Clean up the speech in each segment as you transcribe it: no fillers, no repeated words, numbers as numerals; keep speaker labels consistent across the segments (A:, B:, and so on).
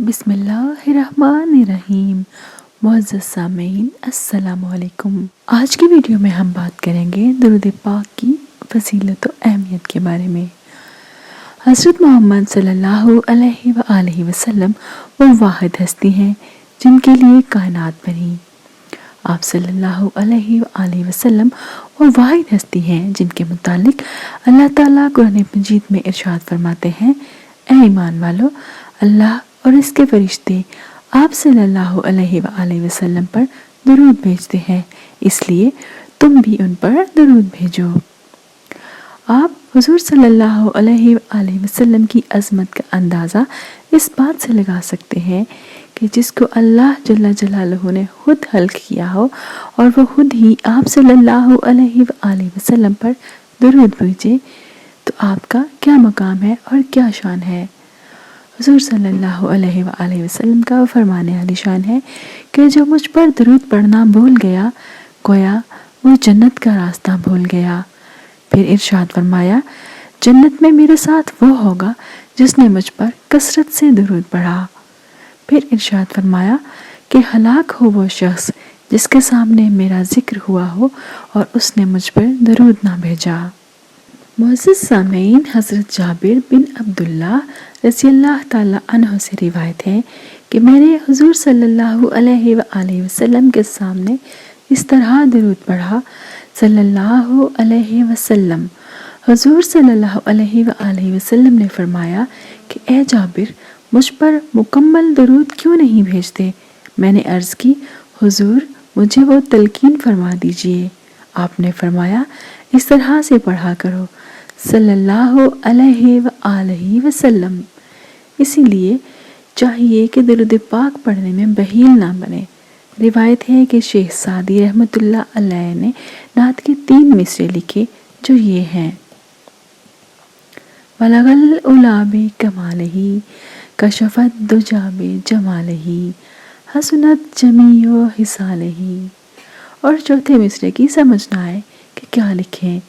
A: बिस्मिल्लाहिर्रहमानिर्रहीम। मुअज़्ज़ज़ सामीन अस्सलामु अलैकुम। आज की वीडियो में हम बात करेंगे दुरूद पाक की फजीलत और अहमियत के बारे में। हज़रत मोहम्मद सल्लल्लाहु अलैहि वसल्लम वो वाहिद हस्ती हैं जिनके लिए कायनात बनी। आप सल्लल्लाहु अलैहि वसल्लम वो वाहिद हस्ती हैं जिनके मुतालिक अल्लाह ताला कुरान मजीद में इरशाद फरमाते हैं, ए ईमान वालो, अल्लाह और इसके फरिश्ते आप सल्लल्लाहु अलैहि वसल्लम पर दुरूद भेजते हैं, इसलिए तुम भी उन पर दुरूद भेजो। आप हुजूर सल्लल्लाहु अलैहि वसल्लम की अज़मत का अंदाज़ा इस बात से लगा सकते हैं कि जिसको अल्लाह जल्ला जलालहू ने खुद हल्क किया हो और वो खुद ही आप सल्लल्लाहु अलैहि वसल्लम पर दुरूद भेजे, तो आपका क्या मकाम है और क्या शान है। हुजूर सल्लल्लाहु अलैहि वसल्लम का फरमाने वाली शान है कि जो मुझ पर दुरूद पढ़ना भूल गया, गोया वो जन्नत का रास्ता भूल गया। फिर इरशाद फरमाया, जन्नत में मेरे साथ वो होगा जिसने मुझ पर कसरत से दुरूद पढ़ा। फिर इरशाद फरमाया कि हलाक हो वो शख्स जिसके सामने मेरा जिक्र हुआ हो और उसने मुझ पर दुरूद ना भेजा। मुअज़्ज़ज़ सामीन, हज़रत जाबिर बिन अब्दुल्लाह रज़ियल्लाहु ताला अन्हु से रिवायत है कि मैंने हुजूर सल्लल्लाहु अलैहि वसल्लम के सामने इस तरह दुरूद पढ़ा, सल्लल्लाहु अलैहि वसल्लम। हुजूर सल्लल्लाहु अलैहि वसल्लम ने फरमाया कि ए जाबिर, मुझ पर मुकम्मल दुरूद क्यों नहीं भेजते। मैंने अर्ज़ की, हुजूर मुझे वो तलकीन फरमा दीजिए। आपने फरमाया, इस तरह से पढ़ा करो, सल्लल्लाहु अलैहि वसल्लम। इसीलिए चाहिए कि दुरूद पाक पढ़ने में बहील ना बने। रिवायत है कि शेख सादी रहमतुल्लाह अलैह ने नात के 3 मिसरे लिखे जो ये हैं, बलगल उलाबे कमालही कशफत दुजाबे जमालही हसनत जमीओ हिसालही। और चौथे मिसरे की समझ ना आए कि क्या लिखें।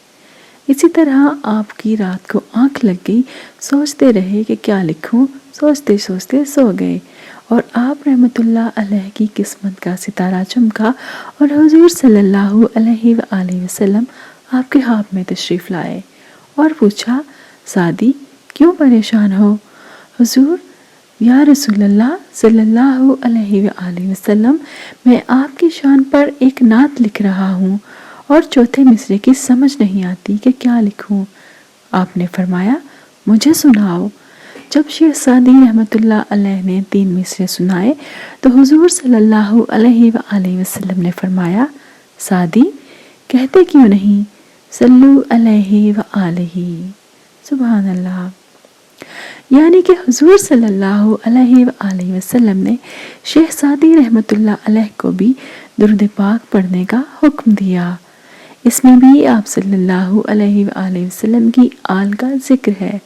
A: इसी तरह आपकी रात को आंख लग गई, सोचते रहे कि क्या लिखूं, सोचते सोचते सो गए और आप रहमतुल्लाह अलैह की किस्मत का सितारा चमका और हुजूर सल्लल्लाहु अलैहि वसल्लम आपके ख्वाब में तशरीफ़ लाए और पूछा, सादी क्यों परेशान हो। हुजूर, या रसूलल्लाह सल्लल्लाहु अलैहि वसल्लम, मैं आपकी शान पर एक नात लिख रहा हूँ और चौथे मिसरे की समझ नहीं आती कि क्या लिखूं। आपने फरमाया, मुझे सुनाओ। जब शेख सादी रहमतुल्लाह अलैह ने 3 मिसरे सुनाए तो हुजूर सल्लल्लाहु अलैहि वसल्लम ने फरमाया, सादी कहते क्यों नहीं, सल्लु अलैहि व आलिही। सुभान अल्लाह। यानी कि हुजूर सल्लल्लाहु अलैहि वसल्लम ने शेख सादी रहमतुल्लाह अलैह को भी दुरूद पाक पढ़ने का हुक्म दिया। इसमें भी आप सल्लल्लाहु अलैहि वसल्लम की आल का जिक्र है,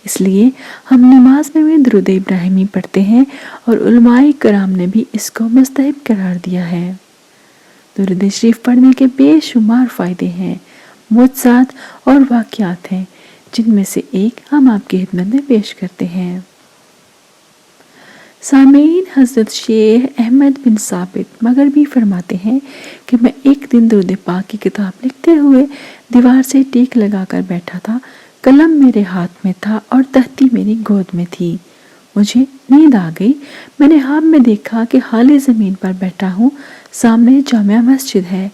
A: इसलिए हम नमाज में भी दुरूद इब्राहिमी पढ़ते हैं और उलमाए कराम ने भी इसको मुस्तहब करार दिया है। दुरूद शरीफ पढ़ने के बेशुमार फ़ायदे हैं, मुअज्जज़ात और वाक़यात हैं, जिनमें से एक हम आपकी खिदमत में पेश करते हैं। सामीन, हज़रत शेख अहमद बिन साबित मगरबी फरमाते हैं कि मैं एक दिन दुरूद पाक की किताब लिखते हुए दीवार से टेक लगाकर बैठा था। कलम मेरे हाथ में था और तख्ती मेरी गोद में थी। मुझे नींद आ गई। मैंने ख्वाब में देखा कि खाली ज़मीन पर बैठा हूँ, सामने जामिया मस्जिद है।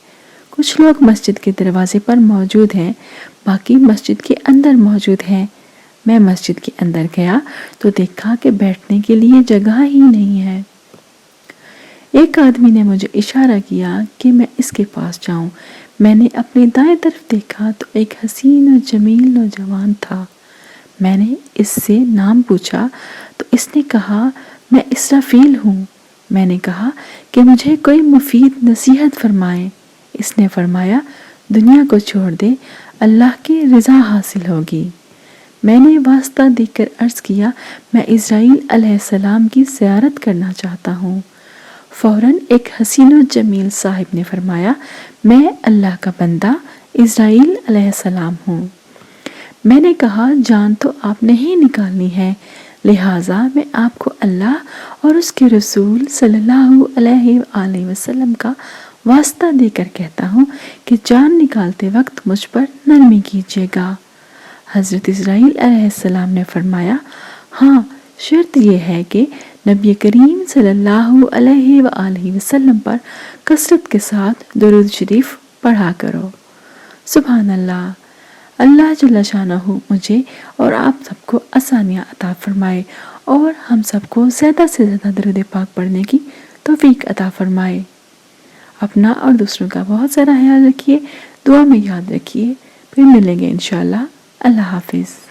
A: कुछ लोग मस्जिद के दरवाजे पर मौजूद हैं, बाकी मस्जिद के अंदर मौजूद हैं। मैं मस्जिद के अंदर गया तो देखा कि बैठने के लिए जगह ही नहीं है। एक आदमी ने मुझे इशारा किया कि मैं इसके पास जाऊं। मैंने अपनी दाएं तरफ देखा तो एक हसीन और जमील नौजवान था। मैंने इससे नाम पूछा तो इसने कहा, मैं इसराफील हूँ। मैंने कहा कि मुझे कोई मुफीद नसीहत फरमाए। इसने फरमाया, दुनिया को छोड़ दे, अल्लाह की रज़ा हासिल होगी। मैंने वास्ता देकर अर्ज़ किया, मैं इज़राइल अलैहिस्सलाम की ज़ियारत करना चाहता हूँ। फ़ौरन एक हसीन और जमील साहिब ने फरमाया, मैं अल्लाह का बंदा इज़राइल अलैहिस्सलाम हूँ। मैंने कहा, जान तो आपने ही निकालनी है, लिहाजा मैं आपको अल्लाह اور اس کے رسول صلی اللہ علیہ وآلہ وسلم کا واسطہ دے کر کہتا ہوں کہ جان نکالتے وقت مجھ پر نرمی کیجیے گا۔ حضرت اسرائیل علیہ السلام نے فرمایا، ہاں، شرط یہ ہے کہ نبی کریم صلی اللہ علیہ وآلہ وسلم پر کثرت کے ساتھ درود شریف پڑھا کرو۔ سبحان اللہ۔ اللہ جل شانہ مجھے اور آپ سب کو آسانیاں عطا فرمائے اور ہم سب کو زیادہ سے زیادہ درود پاک پڑھنے کی توفیق عطا فرمائے۔ اپنا اور دوسروں کا بہت سارا خیال رکھیے، دعا میں یاد رکھیے، پھر ملیں گے انشاءاللہ۔ اللہ حافظ۔